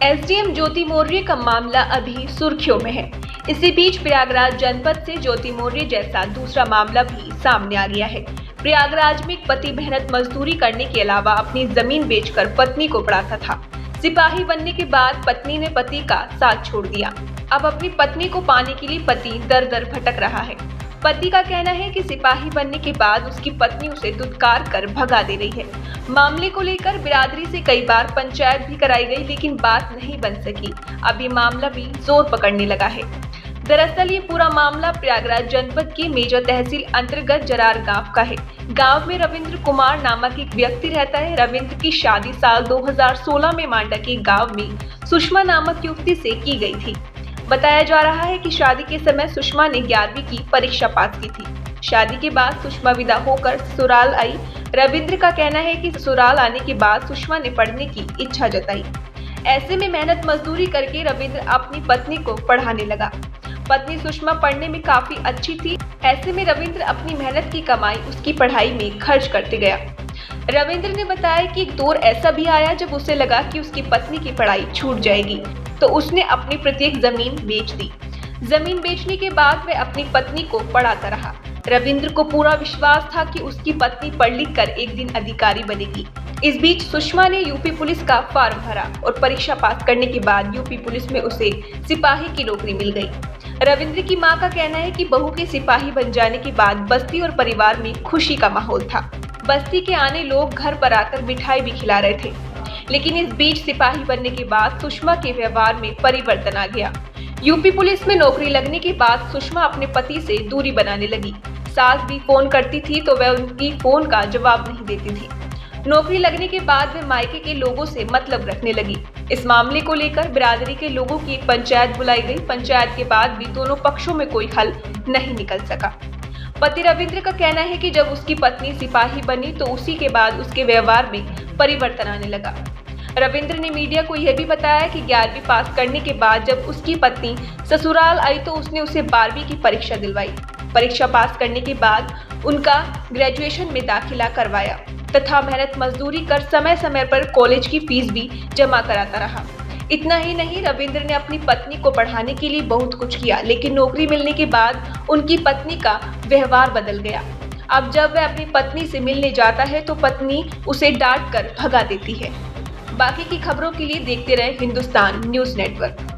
SDM ज्योति मौर्य का मामला अभी सुर्खियों में है। इसी बीच प्रयागराज जनपद से ज्योति मौर्य जैसा दूसरा मामला भी सामने आ गया है। प्रयागराज में एक पति मेहनत मजदूरी करने के अलावा अपनी जमीन बेचकर पत्नी को पढ़ाता था। सिपाही बनने के बाद पत्नी ने पति का साथ छोड़ दिया। अब अपनी पत्नी को पाने के लिए पति दर दर भटक रहा है। पति का कहना है कि सिपाही बनने के बाद उसकी पत्नी उसे दुत्कार कर भगा दे रही है। मामले को लेकर बिरादरी से कई बार पंचायत भी कराई गई, लेकिन बात नहीं बन सकी। अब ये मामला भी जोर पकड़ने लगा है। दरअसल ये पूरा मामला प्रयागराज जनपद के मेजर तहसील अंतर्गत जरार गांव का है। गांव में रविंद्र कुमार नामक एक व्यक्ति रहता है। रविंद्र की शादी साल 2016 में मांडा के गांव में सुषमा नामक युवती से की गई थी। बताया जा रहा है कि शादी के समय सुषमा ने 11वीं की परीक्षा पास की थी। शादी के बाद सुषमा विदा होकर ससुराल आई। रविंद्र का कहना है कि ससुराल आने के बाद सुषमा ने पढ़ने की इच्छा जताई। ऐसे में मेहनत मजदूरी करके रविंद्र अपनी पत्नी को पढ़ाने लगा। पत्नी सुषमा पढ़ने में काफी अच्छी थी। ऐसे में रविंद्र अपनी मेहनत की कमाई उसकी पढ़ाई में खर्च करते गया। रविंद्र ने बताया कि एक दौर ऐसा भी आया जब उसे लगा कि उसकी पत्नी की पढ़ाई छूट जाएगी, तो उसने अपनी प्रत्येक जमीन बेच दी। जमीन बेचने के बाद वह अपनी पत्नी को पढ़ाता रहा। रविंद्र को पूरा विश्वास था कि उसकी पत्नी पढ़ लिख कर एक दिन अधिकारी बनेगी। इस बीच सुषमा ने यूपी पुलिस का फॉर्म भरा और परीक्षा पास करने के बाद यूपी पुलिस में उसे सिपाही की नौकरी मिल गई। रविंद्र की मां का कहना है कि बहू के सिपाही बन जाने के बाद बस्ती और परिवार में खुशी का माहौल था। बस्ती के आने लोग घर पर आकर मिठाई भी खिला रहे थे। लेकिन इस बीच सिपाही बनने के बाद सुषमा के व्यवहार में परिवर्तन आ गया। यूपी पुलिस में नौकरी लगने के बाद सुषमा अपने पति से दूरी बनाने लगी। सास भी फोन करती थी तो वह उनकी फोन का जवाब नहीं देती थी। नौकरी लगने के बाद वह मायके के लोगों से मतलब रखने लगी। इस मामले को लेकर बिरादरी के लोगों की एक पंचायत बुलाई गई। पंचायत के बाद भी दोनों पक्षों में कोई हल नहीं निकल सका। पति रविंद्र का कहना है कि जब उसकी पत्नी सिपाही बनी तो उसी के बाद उसके व्यवहार में परिवर्तन आने लगा। रविंद्र ने मीडिया को यह भी बताया कि 11वीं पास करने के बाद जब उसकी पत्नी ससुराल आई तो उसने उसे 12वीं की परीक्षा दिलवाई। परीक्षा पास करने के बाद उनका ग्रेजुएशन में दाखिला करवाया तथा मेहनत मजदूरी कर समय समय पर कॉलेज की फीस भी जमा कराता रहा। इतना ही नहीं, रविंद्र ने अपनी पत्नी को पढ़ाने के लिए बहुत कुछ किया, लेकिन नौकरी मिलने के बाद उनकी पत्नी का व्यवहार बदल गया। अब जब वह अपनी पत्नी से मिलने जाता है तो पत्नी उसे डांट कर भगा देती है। बाकी की खबरों के लिए देखते रहे हिंदुस्तान न्यूज़ नेटवर्क।